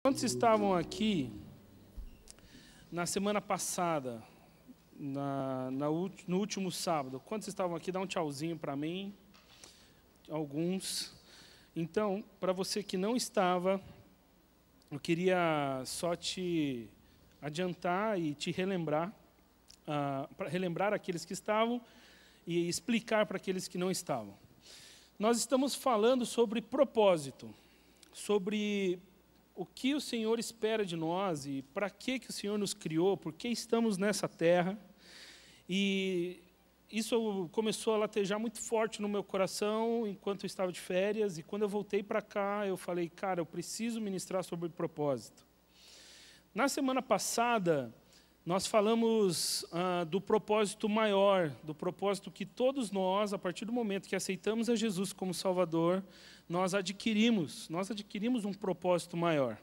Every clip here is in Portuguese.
Quantos estavam aqui na semana passada, no último sábado? Quantos estavam aqui? Dá um tchauzinho para mim. Alguns. Então, para você que não estava, eu queria só te adiantar e te relembrar, para relembrar aqueles que estavam e explicar para aqueles que não estavam. Nós estamos falando sobre propósito, sobre o que o Senhor espera de nós e para que o Senhor nos criou, por que estamos nessa terra. E isso começou a latejar muito forte no meu coração enquanto eu estava de férias, e quando eu voltei para cá, eu falei, cara, eu preciso ministrar sobre propósito. Na semana passada, nós falamos do propósito maior, do propósito que todos nós, a partir do momento que aceitamos a Jesus como Salvador, nós adquirimos um propósito maior.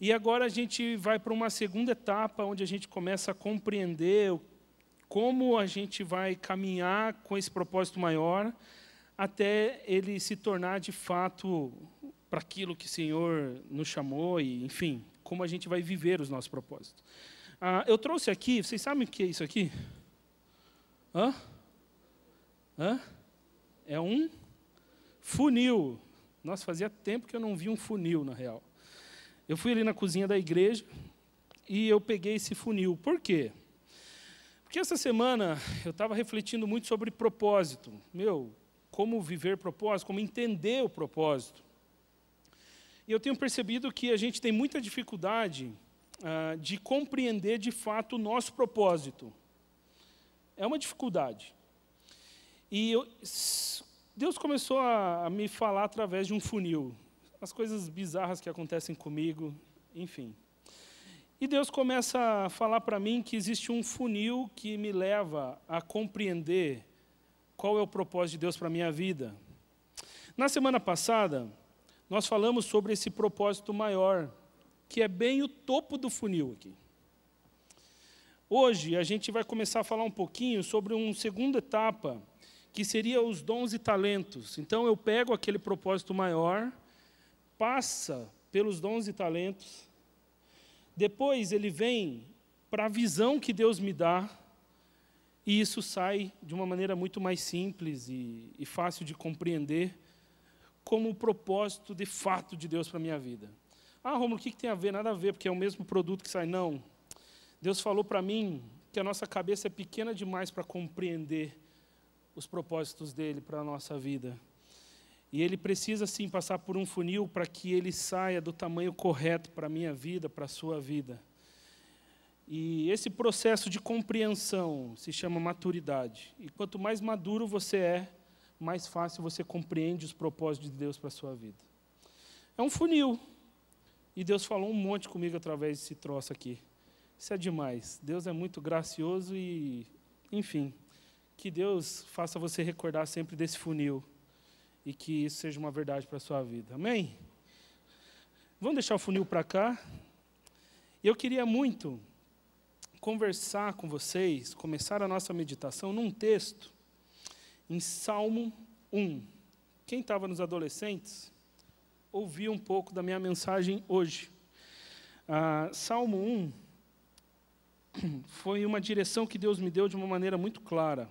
E agora a gente vai para uma segunda etapa, onde a gente começa a compreender como a gente vai caminhar com esse propósito maior, até ele se tornar de fato para aquilo que o Senhor nos chamou, e enfim, como a gente vai viver os nossos propósitos. Eu trouxe aqui, vocês sabem o que é isso aqui? É um funil. Nossa, fazia tempo que eu não vi um funil, na real. Eu fui ali na cozinha da igreja e eu peguei esse funil. Por quê? Porque essa semana eu estava refletindo muito sobre propósito. Como viver propósito, como entender o propósito. E eu tenho percebido que a gente tem muita dificuldade de compreender de fato o nosso propósito. É uma dificuldade. E Deus começou a me falar através de um funil. As coisas bizarras que acontecem comigo, enfim. E Deus começa a falar para mim que existe um funil que me leva a compreender qual é o propósito de Deus para a minha vida. Na semana passada, nós falamos sobre esse propósito maior, que é bem o topo do funil aqui. Hoje, a gente vai começar a falar um pouquinho sobre uma segunda etapa, que seria os dons e talentos. Então, eu pego aquele propósito maior, passa pelos dons e talentos, depois ele vem para a visão que Deus me dá, e isso sai de uma maneira muito mais simples e fácil de compreender, como o propósito de fato de Deus para a minha vida. Rômulo, o que tem a ver? Nada a ver, porque é o mesmo produto que sai. Não. Deus falou para mim que a nossa cabeça é pequena demais para compreender os propósitos dele para a nossa vida. E ele precisa, sim, passar por um funil para que ele saia do tamanho correto para a minha vida, para a sua vida. E esse processo de compreensão se chama maturidade. E quanto mais maduro você é, mais fácil você compreende os propósitos de Deus para a sua vida. É um funil. E Deus falou um monte comigo através desse troço aqui. Isso é demais. Deus é muito gracioso e, enfim, que Deus faça você recordar sempre desse funil e que isso seja uma verdade para a sua vida. Amém? Vamos deixar o funil para cá. Eu queria muito conversar com vocês, começar a nossa meditação num texto em Salmo 1. Quem estava nos adolescentes, ouviu um pouco da minha mensagem hoje. Salmo 1 foi uma direção que Deus me deu de uma maneira muito clara,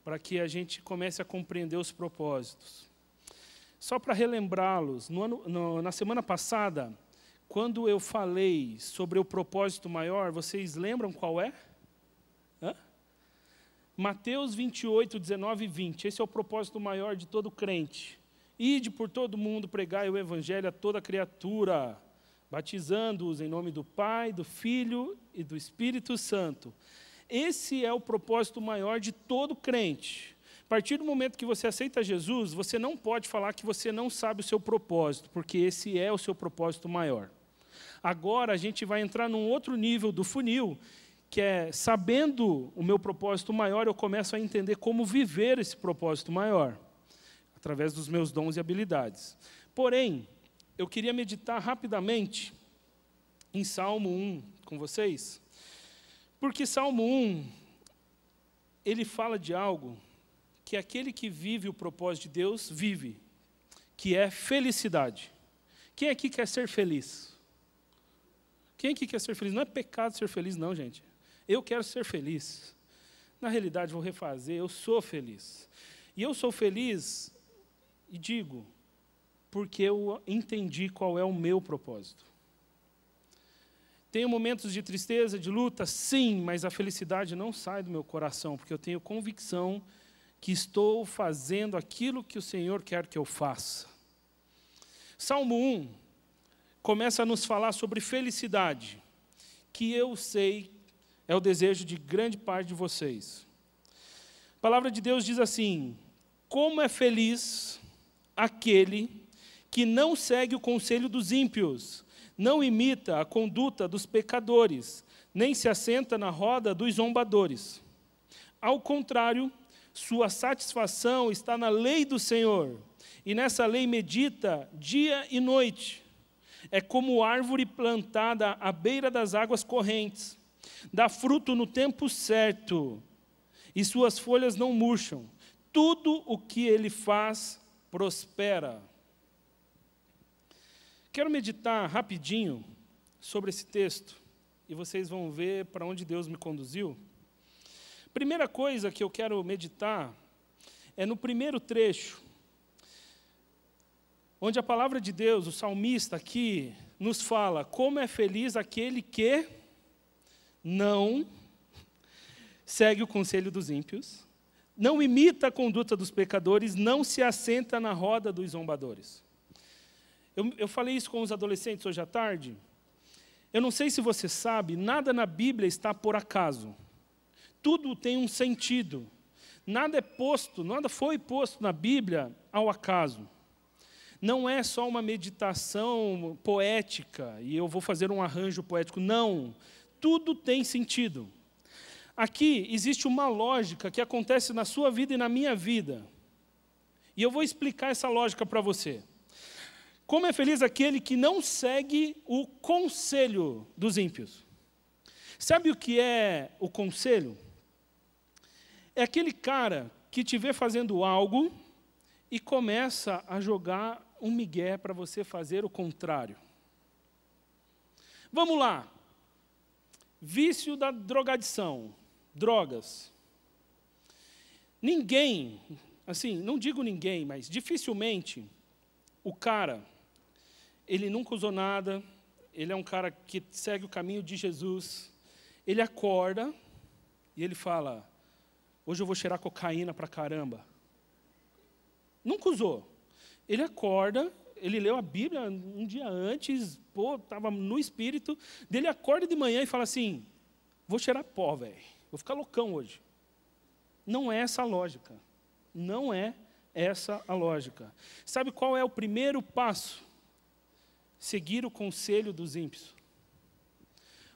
para que a gente comece a compreender os propósitos. Só para relembrá-los, na semana passada, quando eu falei sobre o propósito maior, vocês lembram qual é? Mateus 28, 19 e 20. Esse é o propósito maior de todo crente. Ide por todo mundo, pregai o evangelho a toda criatura, batizando-os em nome do Pai, do Filho e do Espírito Santo. Esse é o propósito maior de todo crente. A partir do momento que você aceita Jesus, você não pode falar que você não sabe o seu propósito, porque esse é o seu propósito maior. Agora a gente vai entrar num outro nível do funil, que é, sabendo o meu propósito maior, eu começo a entender como viver esse propósito maior, através dos meus dons e habilidades. Porém, eu queria meditar rapidamente em Salmo 1 com vocês, porque Salmo 1, ele fala de algo que aquele que vive o propósito de Deus vive, que é felicidade. Quem aqui quer ser feliz? Quem aqui quer ser feliz? Não é pecado ser feliz, não, gente. Eu quero ser feliz. Na realidade, vou refazer, eu sou feliz. E eu sou feliz, e digo, porque eu entendi qual é o meu propósito. Tenho momentos de tristeza, de luta, sim, mas a felicidade não sai do meu coração, porque eu tenho convicção que estou fazendo aquilo que o Senhor quer que eu faça. Salmo 1 começa a nos falar sobre felicidade, que eu sei é o desejo de grande parte de vocês. A palavra de Deus diz assim: como é feliz aquele que não segue o conselho dos ímpios, não imita a conduta dos pecadores, nem se assenta na roda dos zombadores. Ao contrário, sua satisfação está na lei do Senhor, e nessa lei medita dia e noite. É como árvore plantada à beira das águas correntes, dá fruto no tempo certo, e suas folhas não murcham. Tudo o que ele faz prospera. Quero meditar rapidinho sobre esse texto, e vocês vão ver para onde Deus me conduziu. Primeira coisa que eu quero meditar é no primeiro trecho, onde a palavra de Deus, o salmista aqui, nos fala como é feliz aquele que não segue o conselho dos ímpios, não imita a conduta dos pecadores, não se assenta na roda dos zombadores. Eu falei isso com os adolescentes hoje à tarde. Eu não sei se você sabe, nada na Bíblia está por acaso. Tudo tem um sentido. Nada foi posto na Bíblia ao acaso. Não é só uma meditação poética, e eu vou fazer um arranjo poético. Não, tudo tem sentido. Aqui existe uma lógica que acontece na sua vida e na minha vida. E eu vou explicar essa lógica para você. Como é feliz aquele que não segue o conselho dos ímpios. Sabe o que é o conselho? É aquele cara que te vê fazendo algo e começa a jogar um migué para você fazer o contrário. Vamos lá. Vício da drogadição, drogas. Ninguém, assim, não digo ninguém, mas dificilmente o cara, ele nunca usou nada, ele é um cara que segue o caminho de Jesus, ele acorda e ele fala: hoje eu vou cheirar cocaína pra caramba. Nunca usou. Ele acorda, ele leu a Bíblia um dia antes, estava no espírito, dele acorda de manhã e fala assim: vou cheirar pó, velho, vou ficar loucão hoje. Não é essa a lógica. Não é essa a lógica. Sabe qual é o primeiro passo? Seguir o conselho dos ímpios.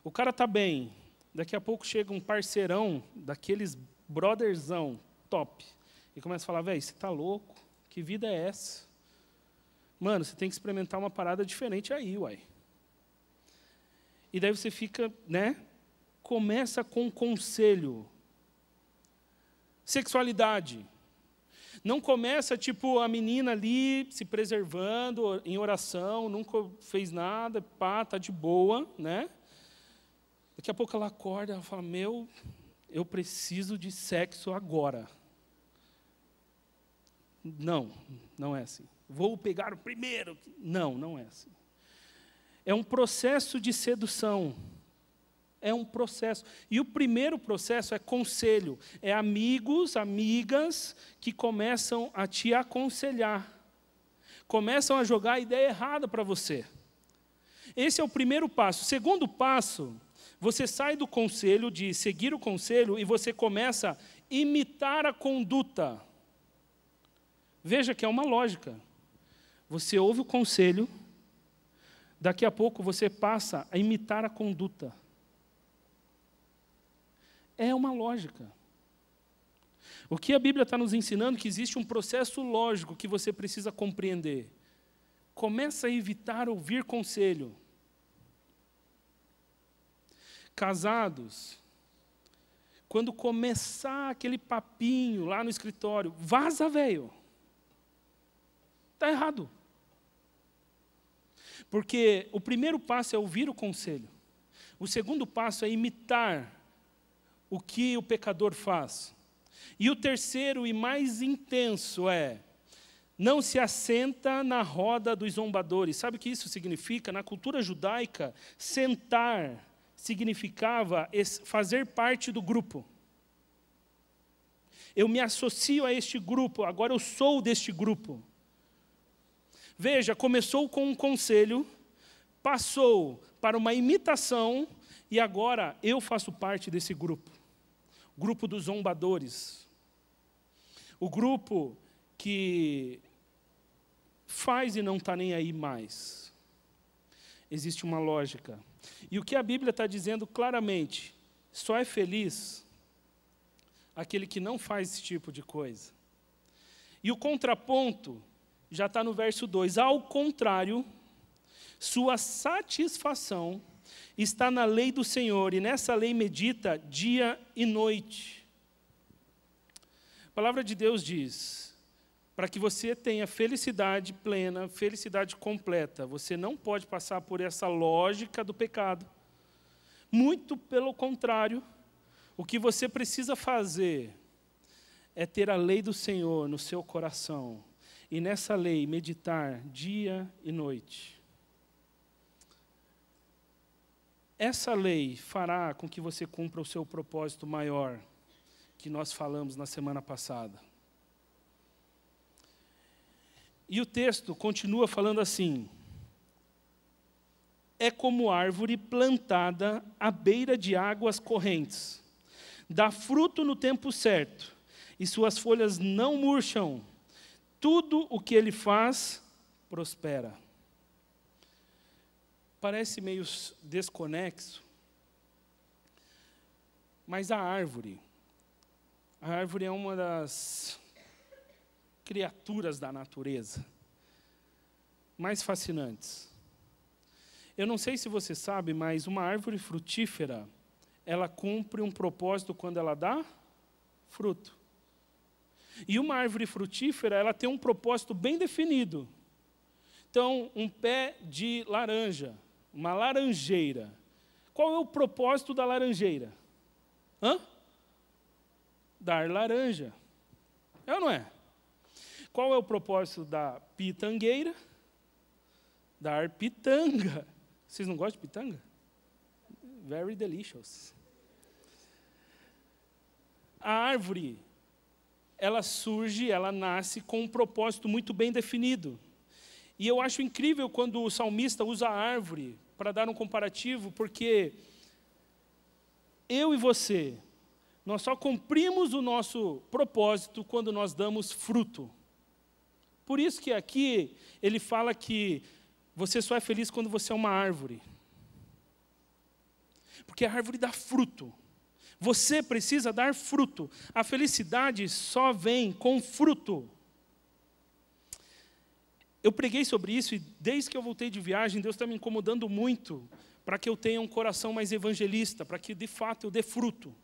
O cara está bem, daqui a pouco chega um parceirão, daqueles brotherzão top, e começa a falar: velho, você está louco? Que vida é essa? Mano, você tem que experimentar uma parada diferente aí, uai. E daí você fica, né? Começa com conselho. Sexualidade. Não começa tipo a menina ali se preservando em oração, nunca fez nada, pá, tá de boa, né? Daqui a pouco ela acorda, ela fala: meu, eu preciso de sexo agora. Não, não é assim. Vou pegar o primeiro. Não, não é assim. É um processo de sedução. É um processo. E o primeiro processo é conselho. É amigos, amigas que começam a te aconselhar. Começam a jogar a ideia errada para você. Esse é o primeiro passo. O segundo passo, você sai do conselho, de seguir o conselho, e você começa a imitar a conduta. Veja que é uma lógica. Você ouve o conselho, daqui a pouco você passa a imitar a conduta. É uma lógica. O que a Bíblia está nos ensinando é que existe um processo lógico que você precisa compreender. Começa a evitar ouvir conselho. Casados, quando começar aquele papinho lá no escritório, vaza, velho. Está errado. Porque o primeiro passo é ouvir o conselho. O segundo passo é imitar o que o pecador faz. E o terceiro e mais intenso é: não se assenta na roda dos zombadores. Sabe o que isso significa? Na cultura judaica, sentar significava fazer parte do grupo. Eu me associo a este grupo, agora eu sou deste grupo. Veja, começou com um conselho, passou para uma imitação, e agora eu faço parte desse grupo. Grupo dos zombadores. O grupo que faz e não está nem aí mais. Existe uma lógica. E o que a Bíblia está dizendo claramente: só é feliz aquele que não faz esse tipo de coisa. E o contraponto já está no verso 2. Ao contrário, sua satisfação está na lei do Senhor, e nessa lei medita dia e noite. A palavra de Deus diz: para que você tenha felicidade plena, felicidade completa, você não pode passar por essa lógica do pecado. Muito pelo contrário, o que você precisa fazer é ter a lei do Senhor no seu coração, e nessa lei meditar dia e noite. Essa lei fará com que você cumpra o seu propósito maior, que nós falamos na semana passada. E o texto continua falando assim: é como árvore plantada à beira de águas correntes, dá fruto no tempo certo, e suas folhas não murcham, tudo o que ele faz prospera. Parece meio desconexo, mas a árvore é uma das criaturas da natureza mais fascinantes. Eu não sei se você sabe, mas uma árvore frutífera, ela cumpre um propósito quando ela dá fruto. E uma árvore frutífera, ela tem um propósito bem definido. Então, um pé de laranja, uma laranjeira. Qual é o propósito da laranjeira? Dar laranja. É ou não é? Qual é o propósito da pitangueira? Dar pitanga. Vocês não gostam de pitanga? Very delicious. A árvore, ela surge, ela nasce com um propósito muito bem definido. E eu acho incrível quando o salmista usa a árvore para dar um comparativo, porque eu e você, nós só cumprimos o nosso propósito quando nós damos fruto. Por isso que aqui ele fala que você só é feliz quando você é uma árvore. Porque a árvore dá fruto. Você precisa dar fruto. A felicidade só vem com fruto. Eu preguei sobre isso e desde que eu voltei de viagem, Deus está me incomodando muito para que eu tenha um coração mais evangelista, para que de fato eu dê fruto.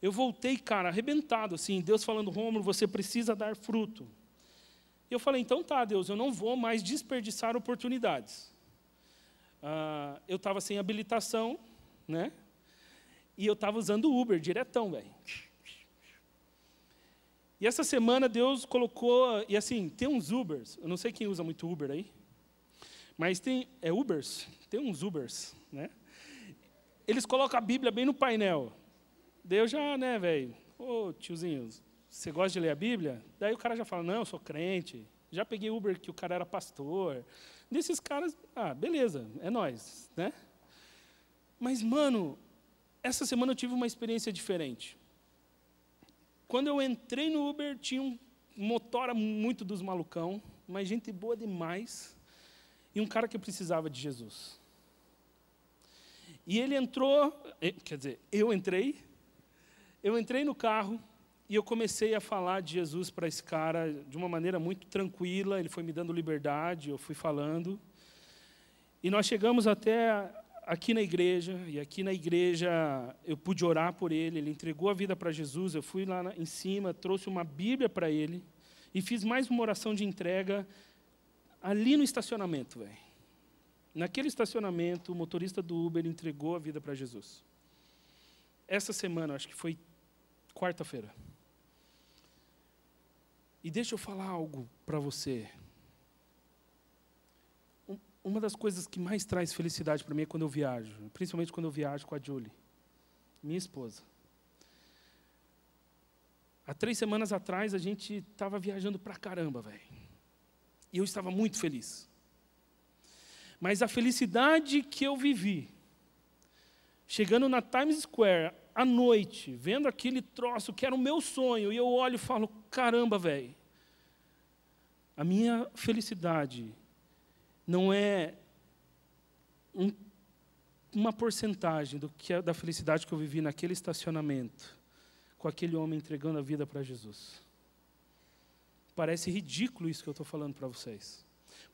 Eu voltei, cara, arrebentado, assim, Deus falando: Rômulo, você precisa dar fruto. E eu falei: então tá, Deus, eu não vou mais desperdiçar oportunidades. Eu estava sem habilitação, né? E eu estava usando o Uber diretão, velho. E essa semana Deus colocou, e assim, tem uns Ubers, eu não sei quem usa muito Uber aí, mas tem, Ubers? Tem uns Ubers, né? Eles colocam a Bíblia bem no painel. Daí eu já, né, velho, ô tiozinho, você gosta de ler a Bíblia? Daí o cara já fala: não, eu sou crente. Já peguei Uber que o cara era pastor. Desses caras, beleza, é nóis, né? Mas, mano, essa semana eu tive uma experiência diferente. Quando eu entrei no Uber, tinha um motora muito dos malucão, mas gente boa demais, e um cara que precisava de Jesus. E ele entrou, quer dizer, eu entrei no carro, e eu comecei a falar de Jesus para esse cara de uma maneira muito tranquila. Ele foi me dando liberdade, eu fui falando. E nós chegamos até aqui na igreja, e aqui na igreja eu pude orar por ele. Ele entregou a vida para Jesus, eu fui lá em cima, trouxe uma Bíblia para ele, e fiz mais uma oração de entrega. ali no estacionamento, velho. Naquele estacionamento, o motorista do Uber entregou a vida para Jesus. Essa semana, acho que foi quarta-feira. E deixa eu falar algo para você. Uma das coisas que mais traz felicidade para mim é quando eu viajo, principalmente quando eu viajo com a Julie, minha esposa. Há 3 semanas atrás, a gente estava viajando pra caramba, velho. E eu estava muito feliz. Mas a felicidade que eu vivi, chegando na Times Square, à noite, vendo aquele troço que era o meu sonho, e eu olho e falo, caramba, velho, a minha felicidade não é uma porcentagem da felicidade que eu vivi naquele estacionamento, com aquele homem entregando a vida para Jesus. Parece ridículo isso que eu estou falando para vocês.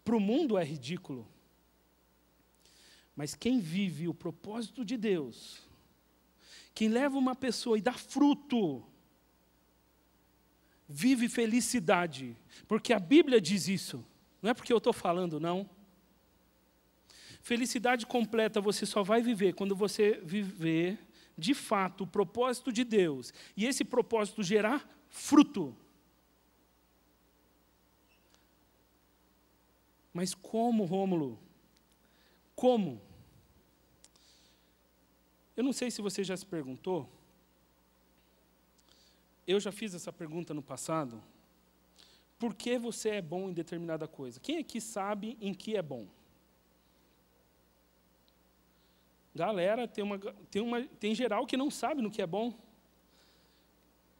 Para o mundo é ridículo. Mas quem vive o propósito de Deus, quem leva uma pessoa e dá fruto, vive felicidade. Porque a Bíblia diz isso. Não é porque eu estou falando, não. Felicidade completa você só vai viver quando você viver, de fato, o propósito de Deus. E esse propósito gerar fruto. Mas como, Rômulo? Como? Eu não sei se você já se perguntou. Eu já fiz essa pergunta no passado. Por que você é bom em determinada coisa? Quem aqui sabe em que é bom? Galera, tem geral que não sabe no que é bom.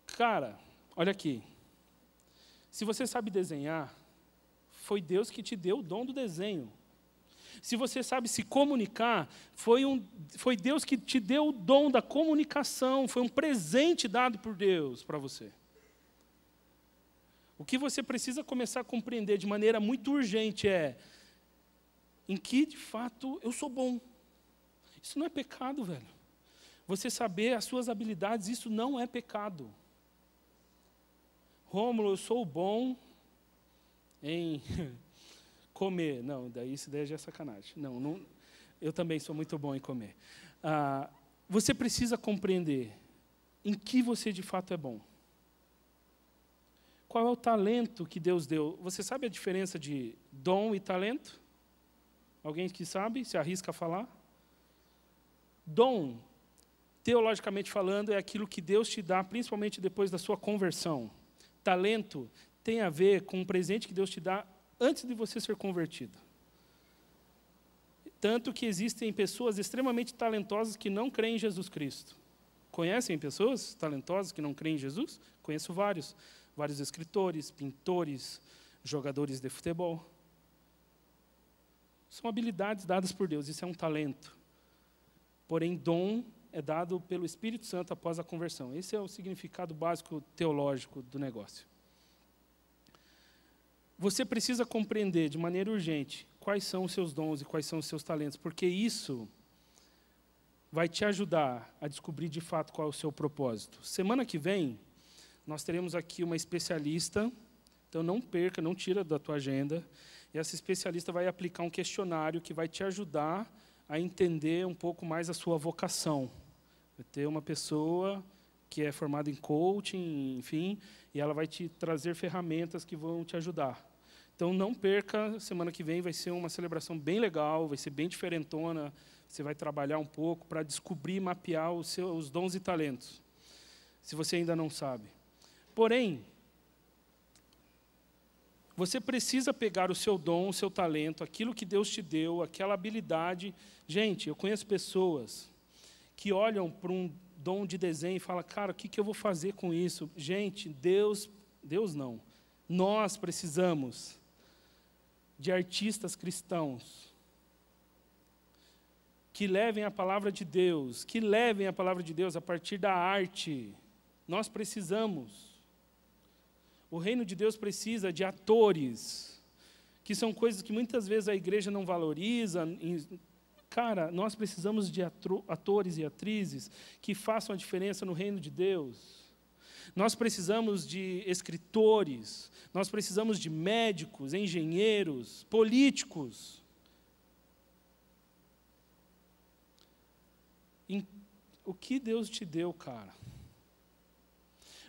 Cara, olha aqui. Se você sabe desenhar, foi Deus que te deu o dom do desenho. Se você sabe se comunicar, foi Deus que te deu o dom da comunicação. Foi um presente dado por Deus para você. O que você precisa começar a compreender de maneira muito urgente é em que, de fato, eu sou bom. Isso não é pecado, velho. Você saber as suas habilidades, isso não é pecado. Rômulo, eu sou bom em comer. Não, isso daí já é sacanagem. Não, eu também sou muito bom em comer. Você precisa compreender em que você de fato é bom. Qual é o talento que Deus deu? Você sabe a diferença de dom e talento? Alguém que sabe, se arrisca a falar? Dom, teologicamente falando, é aquilo que Deus te dá, principalmente depois da sua conversão. Talento tem a ver com um presente que Deus te dá antes de você ser convertido. Tanto que existem pessoas extremamente talentosas que não creem em Jesus Cristo. Conhecem pessoas talentosas que não creem em Jesus? Conheço vários. Vários escritores, pintores, jogadores de futebol. São habilidades dadas por Deus, isso é um talento. Porém, dom é dado pelo Espírito Santo após a conversão. Esse é o significado básico teológico do negócio. Você precisa compreender de maneira urgente quais são os seus dons e quais são os seus talentos, porque isso vai te ajudar a descobrir de fato qual é o seu propósito. Semana que vem, nós teremos aqui uma especialista, então não perca, não tira da tua agenda, e essa especialista vai aplicar um questionário que vai te ajudar a entender um pouco mais a sua vocação. Vai ter uma pessoa que é formada em coaching, enfim, e ela vai te trazer ferramentas que vão te ajudar. Então, não perca, semana que vem vai ser uma celebração bem legal, vai ser bem diferentona, você vai trabalhar um pouco para descobrir e mapear os seus dons e talentos, se você ainda não sabe. Porém, você precisa pegar o seu dom, o seu talento, aquilo que Deus te deu, aquela habilidade. Gente, eu conheço pessoas que olham para um dom de desenho e falam, cara, o que eu vou fazer com isso? Gente, Deus não. Nós precisamos de artistas cristãos que levem a palavra de Deus, a partir da arte. Nós precisamos. O reino de Deus precisa de atores, que são coisas que muitas vezes a igreja não valoriza. Cara, nós precisamos de atores e atrizes que façam a diferença no reino de Deus. Nós precisamos de escritores, nós precisamos de médicos, engenheiros, políticos. O que Deus te deu, cara?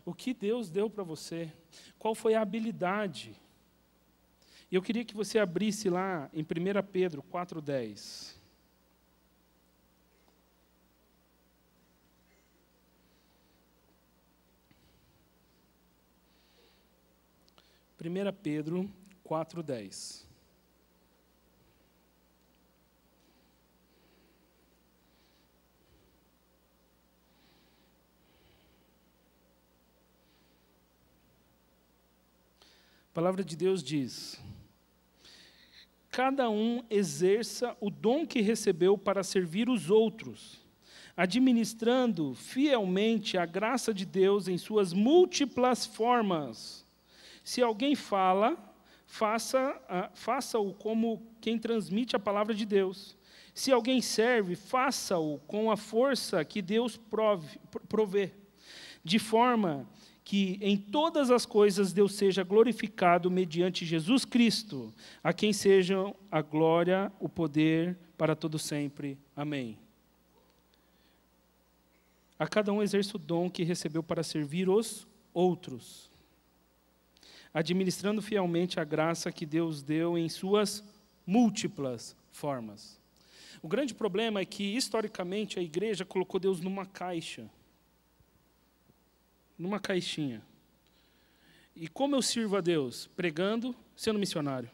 O que Deus deu para você? Qual foi a habilidade? E eu queria que você abrisse lá em 1 Pedro 4,10. 1 Pedro 4,10. A palavra de Deus diz: cada um exerça o dom que recebeu para servir os outros, administrando fielmente a graça de Deus em suas múltiplas formas. Se alguém fala, faça-o como quem transmite a palavra de Deus. Se alguém serve, faça-o com a força que Deus provê, de forma que em todas as coisas Deus seja glorificado mediante Jesus Cristo, a quem sejam a glória, o poder, para todo sempre. Amém. A cada um exerça o dom que recebeu para servir os outros, administrando fielmente a graça que Deus deu em suas múltiplas formas. O grande problema é que, historicamente, a igreja colocou Deus numa caixa, numa caixinha. E como eu sirvo a Deus? Pregando, sendo missionário.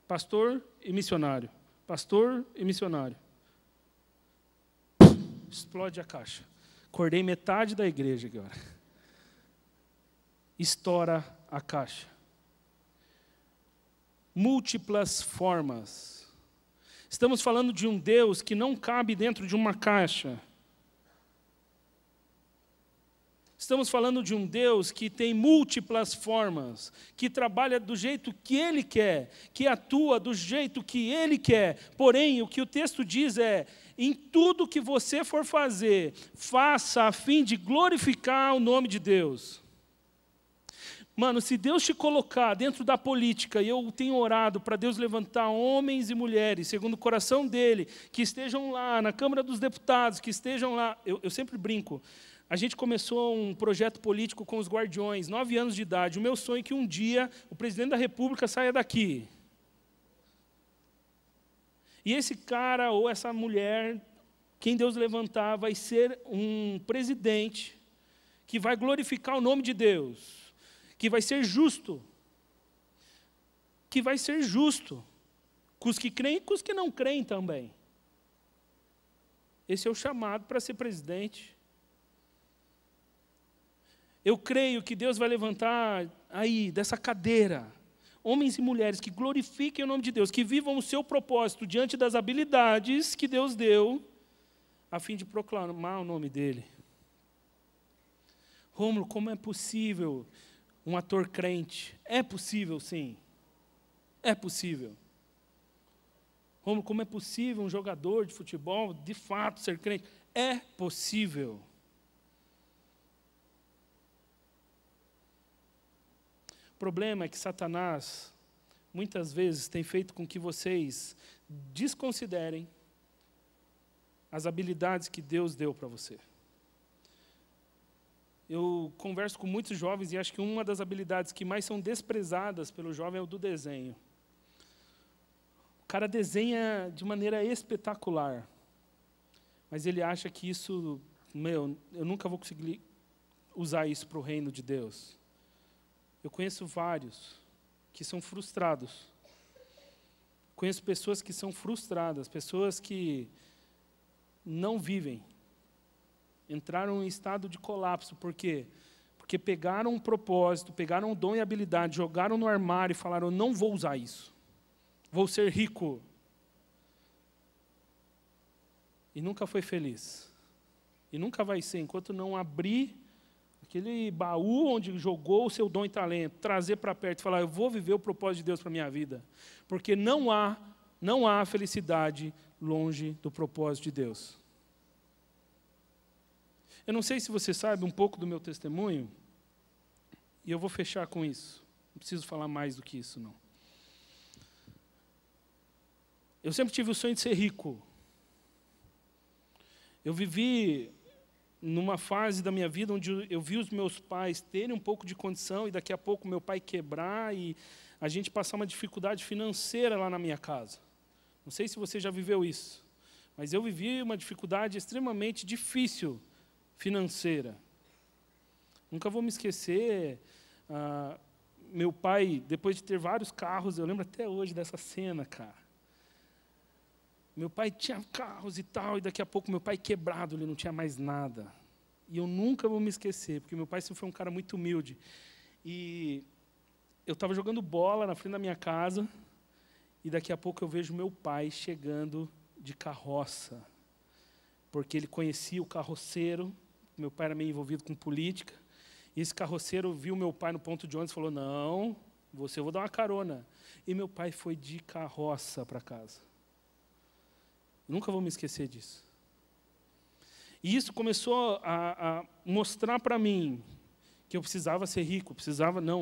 Pastor e missionário. Pastor e missionário. Explode a caixa. Acordei metade da igreja agora. Estoura a caixa. Múltiplas formas. Estamos falando de um Deus que não cabe dentro de uma caixa. Estamos falando de um Deus que tem múltiplas formas, que trabalha do jeito que Ele quer, que atua do jeito que Ele quer. Porém, o que o texto diz é: em tudo que você for fazer, faça a fim de glorificar o nome de Deus. Mano, se Deus te colocar dentro da política, e eu tenho orado para Deus levantar homens e mulheres, segundo o coração dEle, que estejam lá na Câmara dos Deputados, que estejam lá, eu sempre brinco, a gente começou um projeto político com os Guardiões, 9 anos de idade. O meu sonho é que um dia o presidente da República saia daqui. E esse cara ou essa mulher, quem Deus levantar, vai ser um presidente que vai glorificar o nome de Deus, que vai ser justo, com os que creem e com os que não creem também. Esse é o chamado para ser presidente. Eu creio que Deus vai levantar aí, dessa cadeira, homens e mulheres que glorifiquem o nome de Deus, que vivam o seu propósito diante das habilidades que Deus deu, a fim de proclamar o nome dEle. Rômulo, como é possível um ator crente? É possível, sim. É possível. Rômulo, como é possível um jogador de futebol, de fato, ser crente? É possível. O problema é que Satanás, muitas vezes, tem feito com que vocês desconsiderem as habilidades que Deus deu para você. Eu converso com muitos jovens e acho que uma das habilidades que mais são desprezadas pelo jovem é o do desenho. O cara desenha de maneira espetacular, mas ele acha que isso, eu nunca vou conseguir usar isso para o reino de Deus. Eu conheço vários que são frustrados. Conheço pessoas que são frustradas, pessoas que não vivem. Entraram em estado de colapso. Por quê? Porque pegaram um propósito, pegaram um dom e habilidade, jogaram no armário e falaram: não vou usar isso. Vou ser rico. E nunca foi feliz. E nunca vai ser, enquanto não abrir aquele baú onde jogou o seu dom e talento, trazer para perto e falar: eu vou viver o propósito de Deus para a minha vida. Porque não há felicidade longe do propósito de Deus. Eu não sei se você sabe um pouco do meu testemunho. E eu vou fechar com isso. Não preciso falar mais do que isso, não. Eu sempre tive o sonho de ser rico. Eu vivi numa fase da minha vida onde eu vi os meus pais terem um pouco de condição e daqui a pouco meu pai quebrar e a gente passar uma dificuldade financeira lá na minha casa. Não sei se você já viveu isso, mas eu vivi uma dificuldade extremamente difícil financeira. Nunca vou me esquecer, meu pai, depois de ter vários carros, eu lembro até hoje dessa cena, cara. Meu pai tinha carros e tal, e daqui a pouco meu pai quebrado, ele não tinha mais nada. E eu nunca vou me esquecer, porque meu pai sempre foi um cara muito humilde. E eu estava jogando bola na frente da minha casa, e daqui a pouco eu vejo meu pai chegando de carroça, porque ele conhecia o carroceiro, meu pai era meio envolvido com política, e esse carroceiro viu meu pai no ponto de ônibus e falou, não, eu vou dar uma carona. E meu pai foi de carroça para casa. Nunca vou me esquecer disso. E isso começou a mostrar para mim que eu precisava ser rico,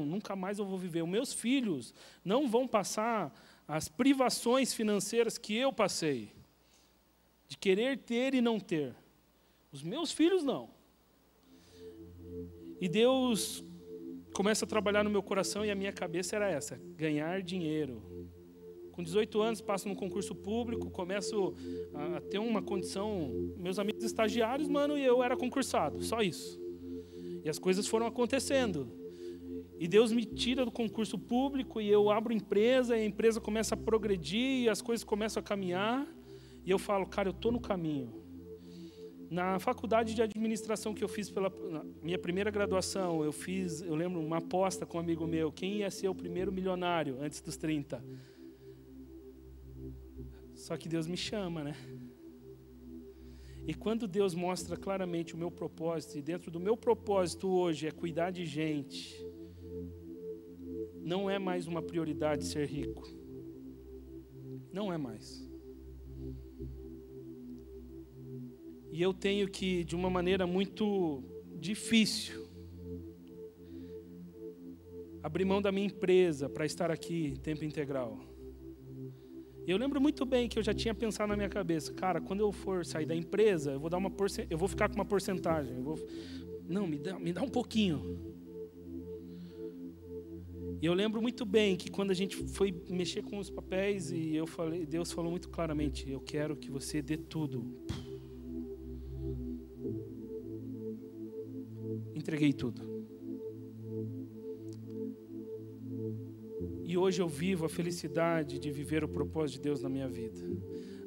nunca mais eu vou viver. Os meus filhos não vão passar as privações financeiras que eu passei, de querer ter e não ter. Os meus filhos não. E Deus começa a trabalhar no meu coração e a minha cabeça era essa, ganhar dinheiro. Com 18 anos, passo num concurso público, começo a ter uma condição... Meus amigos estagiários, mano, e eu era concursado, só isso. E as coisas foram acontecendo. E Deus me tira do concurso público e eu abro empresa, e a empresa começa a progredir, e as coisas começam a caminhar. E eu falo, cara, eu estou no caminho. Na faculdade de administração que eu fiz pela minha primeira graduação, eu lembro, uma aposta com um amigo meu, quem ia ser o primeiro milionário antes dos 30. Só que Deus me chama, né? E quando Deus mostra claramente o meu propósito, e dentro do meu propósito hoje é cuidar de gente, não é mais uma prioridade ser rico. Não é mais. E eu tenho que, de uma maneira muito difícil, abrir mão da minha empresa para estar aqui, tempo integral. E eu lembro muito bem que eu já tinha pensado na minha cabeça, cara, quando eu for sair da empresa, eu vou ficar com uma porcentagem. Não, me dá um pouquinho. E eu lembro muito bem que quando a gente foi mexer com os papéis, e Deus falou muito claramente, eu quero que você dê tudo. Entreguei tudo. E hoje eu vivo a felicidade de viver o propósito de Deus na minha vida.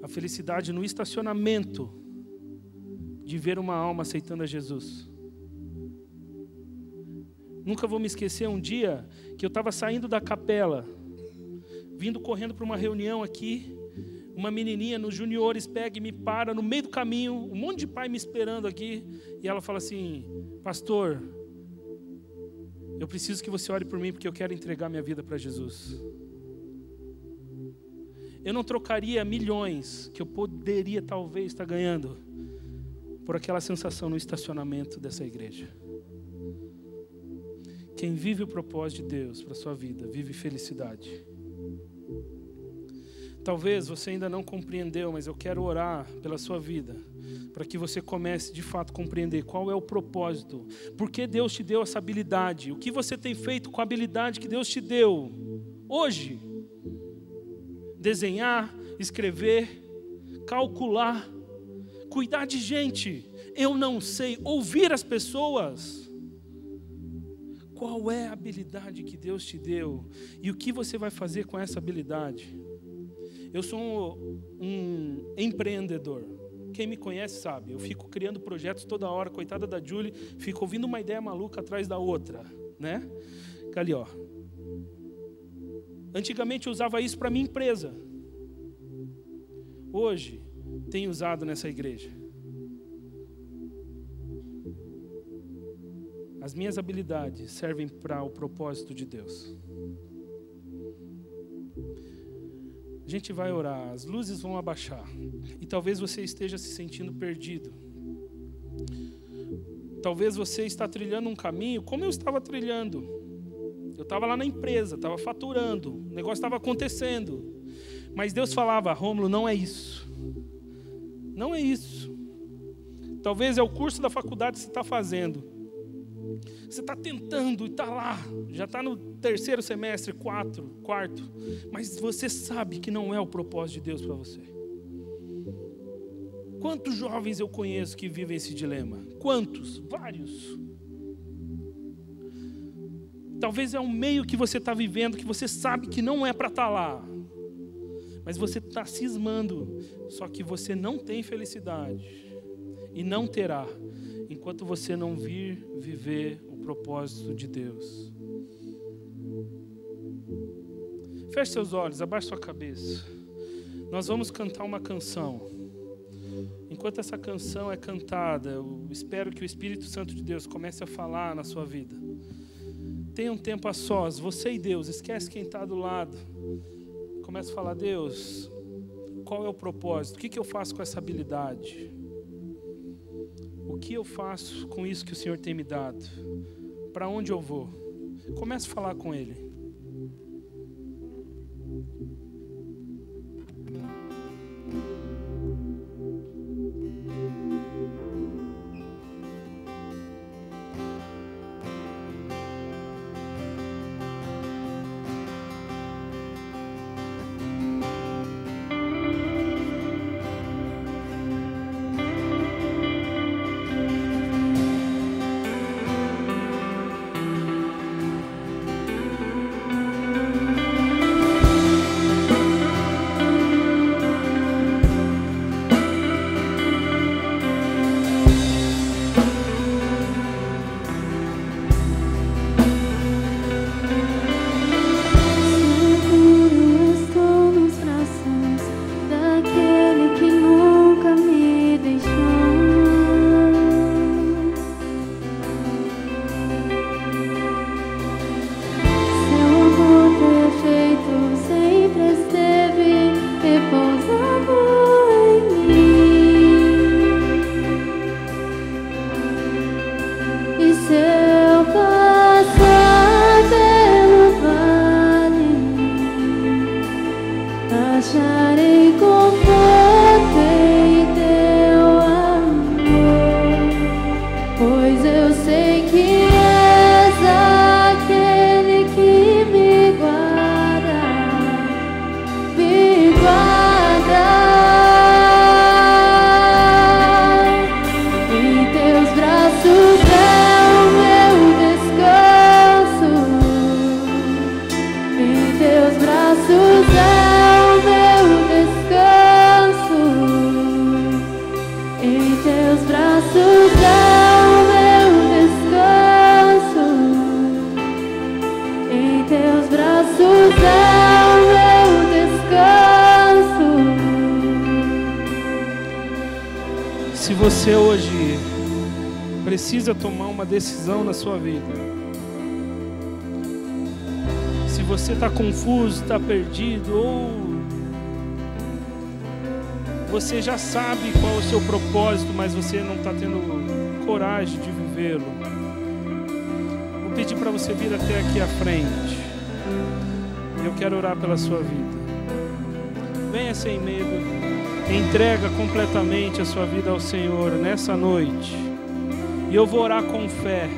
A felicidade no estacionamento de ver uma alma aceitando a Jesus. Nunca vou me esquecer um dia que eu estava saindo da capela, vindo correndo para uma reunião aqui, uma menininha nos juniores pega e me para no meio do caminho, um monte de pai me esperando aqui, e ela fala assim, pastor, eu preciso que você ore por mim porque eu quero entregar minha vida para Jesus. Eu não trocaria milhões que eu poderia talvez estar ganhando por aquela sensação no estacionamento dessa igreja. Quem vive o propósito de Deus para a sua vida, vive felicidade. Talvez você ainda não compreendeu, mas eu quero orar pela sua vida, para que você comece de fato a compreender qual é o propósito, por que Deus te deu essa habilidade, o que você tem feito com a habilidade que Deus te deu hoje. Desenhar, escrever, calcular, cuidar de gente, eu não sei, ouvir as pessoas. Qual é a habilidade que Deus te deu e o que você vai fazer com essa habilidade? Eu sou um empreendedor. Quem me conhece sabe, eu fico criando projetos toda hora, coitada da Julie, fico ouvindo uma ideia maluca atrás da outra, né? Ali, ó. Antigamente eu usava isso para minha empresa. Hoje, tenho usado nessa igreja. As minhas habilidades servem para o propósito de Deus. A gente vai orar, as luzes vão abaixar. E talvez você esteja se sentindo perdido. Talvez você está trilhando um caminho como eu estava trilhando. Eu estava lá na empresa, estava faturando, o negócio estava acontecendo. Mas Deus falava: Rômulo, não é isso. Não é isso. Talvez é o curso da faculdade que você está fazendo. Você está tentando e está lá. Já está no 3º semestre, 4º. Mas você sabe que não é o propósito de Deus para você. Quantos jovens eu conheço que vivem esse dilema? Quantos? Vários. Talvez é um meio que você está vivendo, que você sabe que não é para estar lá. Mas você está cismando. Só que você não tem felicidade. E não terá, enquanto você não vir viver o propósito de Deus. Feche seus olhos, abaixe sua cabeça. Nós vamos cantar uma canção. Enquanto essa canção é cantada, eu espero que o Espírito Santo de Deus comece a falar na sua vida. Tenha um tempo a sós, você e Deus. Esquece quem está do lado. Comece a falar: Deus, qual é o propósito? O que eu faço com essa habilidade? O que eu faço com isso que o Senhor tem me dado? Para onde eu vou? Comece a falar com Ele. Se você hoje precisa tomar uma decisão na sua vida, se você está confuso, está perdido, ou você já sabe qual é o seu propósito, mas você não está tendo coragem de vivê-lo, vou pedir para você vir até aqui à frente. Eu quero orar pela sua vida. Venha sem medo. Entrega completamente a sua vida ao Senhor nessa noite. E eu vou orar com fé,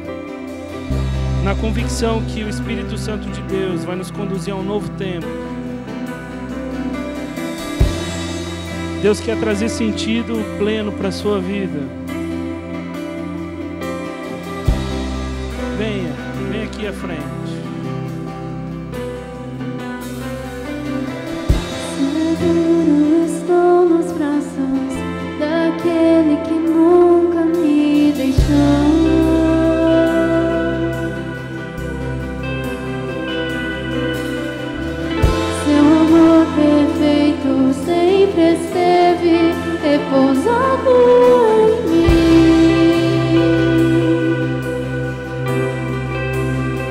na convicção que o Espírito Santo de Deus vai nos conduzir a um novo tempo. Deus quer trazer sentido pleno para a sua vida. Venha aqui à frente. Estou nos braços daquele que nunca me deixou. Seu amor perfeito sempre esteve repousado em mim.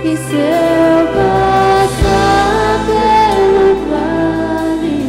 E se eu passar pelo vale,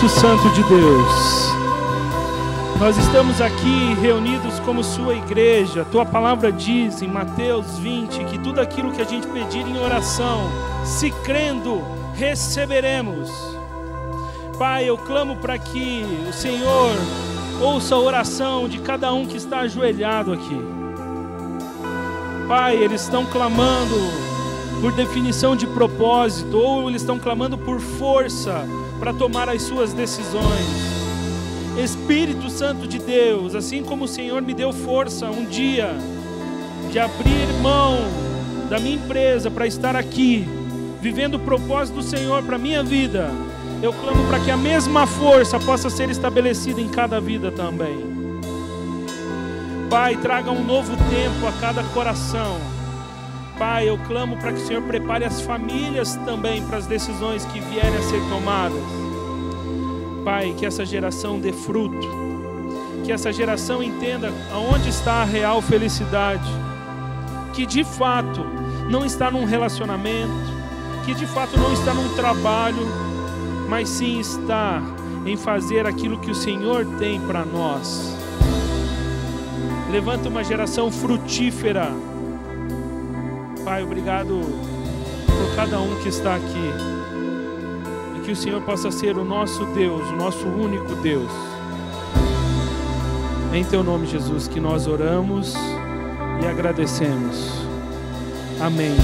Espírito Santo de Deus, nós estamos aqui reunidos como sua igreja. Tua palavra diz em Mateus 20 que tudo aquilo que a gente pedir em oração, se crendo, receberemos. Pai, eu clamo para que o Senhor ouça a oração de cada um que está ajoelhado aqui. Pai, eles estão clamando por definição de propósito, ou eles estão clamando por força para tomar as suas decisões. Espírito Santo de Deus, assim como o Senhor me deu força um dia de abrir mão da minha empresa para estar aqui, vivendo o propósito do Senhor para a minha vida, eu clamo para que a mesma força possa ser estabelecida em cada vida também. Pai, traga um novo tempo a cada coração. Pai, eu clamo para que o Senhor prepare as famílias também para as decisões que vierem a ser tomadas. Pai, que essa geração dê fruto, que essa geração entenda aonde está a real felicidade, que de fato não está num relacionamento, que de fato não está num trabalho, mas sim está em fazer aquilo que o Senhor tem para nós. Levanta uma geração frutífera. Pai, obrigado por cada um que está aqui. E que o Senhor possa ser o nosso Deus, o nosso único Deus. Em Teu nome, Jesus, que nós oramos e agradecemos. Amém.